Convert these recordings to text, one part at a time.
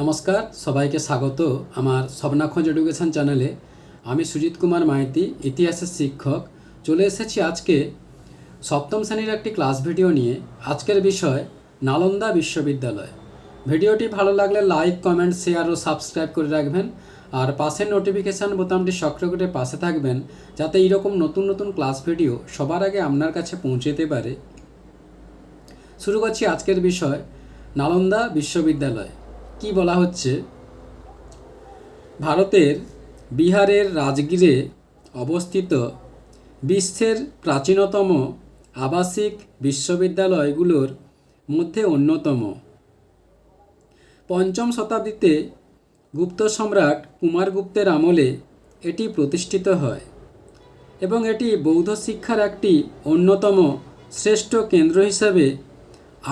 নমস্কার, সবাইকে স্বাগত আমার স্বপ্নাখোঁজ এডুকেশন চ্যানেলে। আমি সুজিত কুমার মাইতি, ইতিহাসের শিক্ষক। চলে এসেছি আজকে সপ্তম শ্রেণীর একটি ক্লাস ভিডিও নিয়ে। আজকের বিষয় নালন্দা বিশ্ববিদ্যালয়। ভিডিওটি ভালো লাগলে লাইক, কমেন্ট, শেয়ার ও সাবস্ক্রাইব করে রাখবেন। আর পাশের নোটিফিকেশান বোতামটি সক্রিয় করে পাশে থাকবেন, যাতে এইরকম নতুন নতুন ক্লাস ভিডিও সবার আগে আপনার কাছে পৌঁছতে পারে। শুরু করছি আজকের বিষয় নালন্দা বিশ্ববিদ্যালয়। কি বলা হচ্ছে, ভারতের বিহারের রাজগীরে অবস্থিত বিশ্বের প্রাচীনতম আবাসিক বিশ্ববিদ্যালয়গুলোর মধ্যে অন্যতম। পঞ্চম শতাব্দীতে গুপ্ত সম্রাট কুমারগুপ্তের আমলে এটি প্রতিষ্ঠিত হয় এবং এটি বৌদ্ধ শিক্ষার একটি অন্যতম শ্রেষ্ঠ কেন্দ্র হিসাবে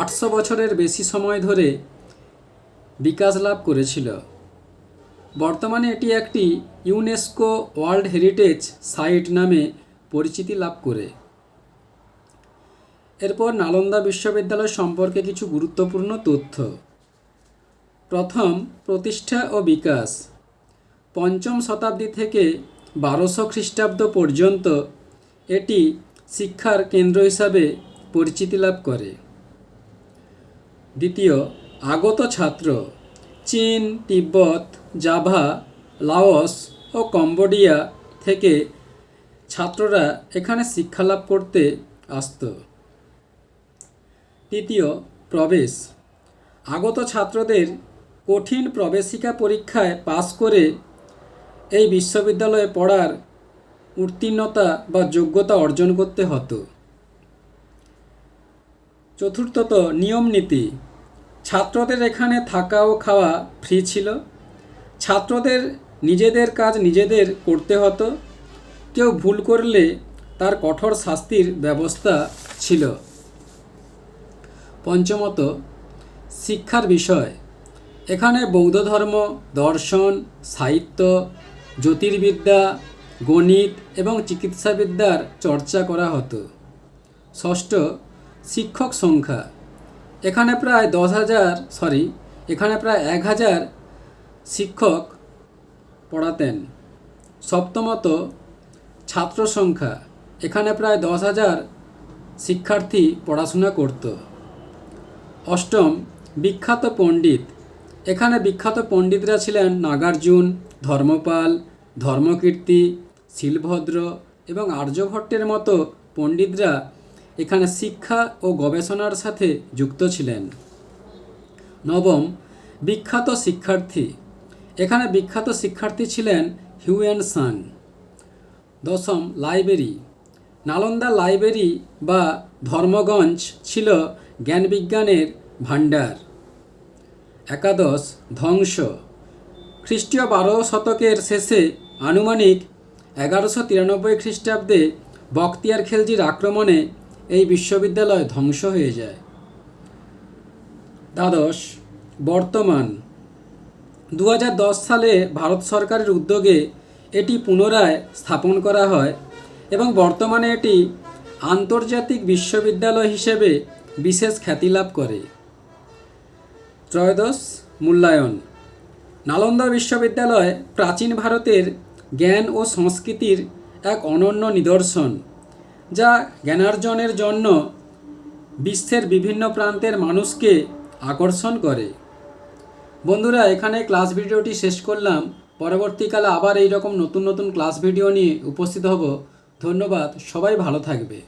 800 বছরের বেশি সময় ধরে বিকাশ লাভ করেছিল। বর্তমানে এটি একটি ইউনেস্কো ওয়ার্ল্ড হেরিটেজ সাইট নামে পরিচিতি লাভ করে। এরপর নালন্দা বিশ্ববিদ্যালয় সম্পর্কে কিছু গুরুত্বপূর্ণ তথ্য। প্রথম, প্রতিষ্ঠা ও বিকাশ। পঞ্চম শতাব্দী থেকে 1200 খ্রিস্টাব্দ পর্যন্ত এটি শিক্ষার কেন্দ্র হিসাবে পরিচিতি লাভ করে। দ্বিতীয়, আগত ছাত্র। চীন, তিব্বত, জাভা, লাওস ও কম্বোডিয়া থেকে ছাত্ররা এখানে শিক্ষালাভ করতে আসত। তৃতীয়, প্রবেশ। আগত ছাত্রদের কঠিন প্রবেশিকা পরীক্ষায় পাশ করে এই বিশ্ববিদ্যালয়ে পড়ার উত্তীর্ণতা বা যোগ্যতা অর্জন করতে হতো। চতুর্থত, নিয়ম নীতি। ছাত্রদের এখানে থাকা ও খাওয়া ফ্রি ছিল। ছাত্রদের নিজেদের কাজ নিজেদের করতে হতো। কেউ ভুল করলে তার কঠোর শাস্তির ব্যবস্থা ছিল। পঞ্চমত, শিক্ষার বিষয়। এখানে বৌদ্ধ ধর্ম, দর্শন, সাহিত্য, জ্যোতির্বিদ্যা, গণিত এবং চিকিৎসাবিদ্যার চর্চা করা হতো। ষষ্ঠ, শিক্ষক সংখ্যা। এখানে প্রায় 1000 শিক্ষক পড়াতেন। সপ্তমত, ছাত্র সংখ্যা। এখানে প্রায় 10,000 শিক্ষার্থী পড়াশোনা করত। অষ্টম, বিখ্যাত পণ্ডিত। এখানে বিখ্যাত পণ্ডিতরা ছিলেন নাগার্জুন, ধর্মপাল, ধর্মকীর্তি, শিলভদ্র এবং আর্যভট্টের মতো পণ্ডিতরা এখানে শিক্ষা ও গবেষণার সাথে যুক্ত ছিলেন। নবম, বিখ্যাত শিক্ষার্থী। এখানে বিখ্যাত শিক্ষার্থী ছিলেন হিউয়েন সাং। দশম, লাইব্রেরি। নালন্দা লাইব্রেরি বা ধর্মগঞ্জ ছিল জ্ঞানবিজ্ঞানের ভাণ্ডার। একাদশ, ধ্বংস। খ্রিস্টীয় 12 শতকের শেষে আনুমানিক 1193 খ্রিস্টাব্দে বখতিয়ার খিলজির আক্রমণে এই বিশ্ববিদ্যালয় ধ্বংস হয়ে যায়। দ্বাদশ, বর্তমান। 2010 সালে ভারত সরকারের উদ্যোগে এটি পুনরায় স্থাপন করা হয় এবং বর্তমানে এটি আন্তর্জাতিক বিশ্ববিদ্যালয় হিসেবে বিশেষ খ্যাতি লাভ করে। ত্রয়োদশ, মূল্যায়ন। নালন্দা বিশ্ববিদ্যালয় প্রাচীন ভারতের জ্ঞান ও সংস্কৃতির এক অনন্য নিদর্শন, যা জ্ঞানার্জনের জন্য বিশ্বের বিভিন্ন প্রান্তের মানুষকে আকর্ষণ করে। বন্ধুরা, এখানে ক্লাস ভিডিওটি শেষ করলাম। পরবর্তীকালে আবার এই রকম নতুন নতুন ক্লাস ভিডিও নিয়ে উপস্থিত হব। ধন্যবাদ, সবাই ভালো থাকবে।